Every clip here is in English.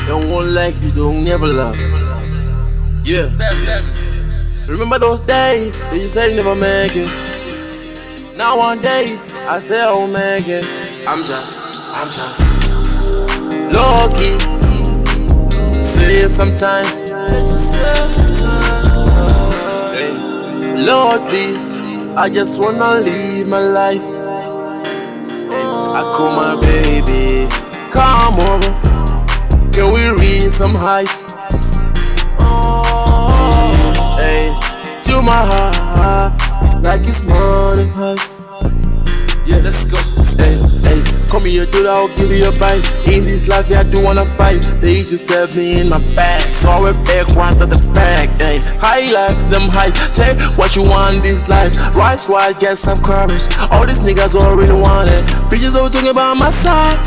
Don't want like you, don't never love. Yeah. Remember those days that you said you never make it. Nowadays, I say I'll make it. I'm just Lowkey. Save some time. Hey. Lord, please, I just wanna live my life. Hey. I call my baby, come over. Can we read some heights? Hey, still my heart like it's morning hush. Yeah, let's go. Hey, hey, come here, dude, I'll give you a bite. In this life, yeah, I do wanna fight. They used to stab me in my back, so I went back right to the fact. Hey, high life, them highs. Take what you want in this life. Right, so I get some courage. All these niggas all really want it. Bitches all talking about my side,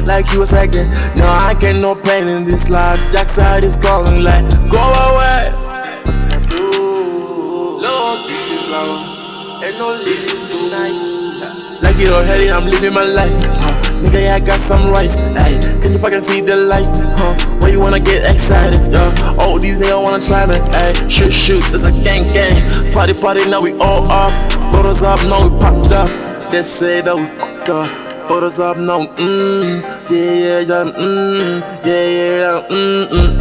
like you a second. No, I get no pain in this life. Dark side is calling like, go away. Lowkey, ain't no lazy tonight. Like you already, I'm living my life. Nigga, yeah, I got some rights. Ay, can you fucking see the light? Why you wanna get excited? All these niggas wanna try me. Ay, shoot, there's a gang. Party, now we all up. Photos up, now we popped up. They say that we fucked up. Photos up, now, yeah,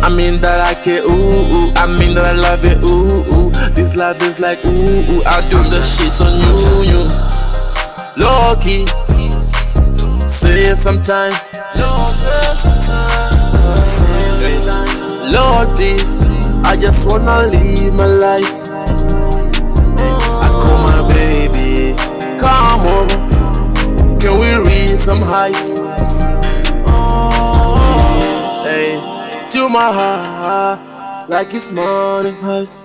I mean that I care, I mean that I love it, This life is like, I do the shit on you. Lowkey, save some time. Lord, please, I just wanna live my life. I call my baby, come over. Can we read some heights? Hey, still my heart like it's morning hush.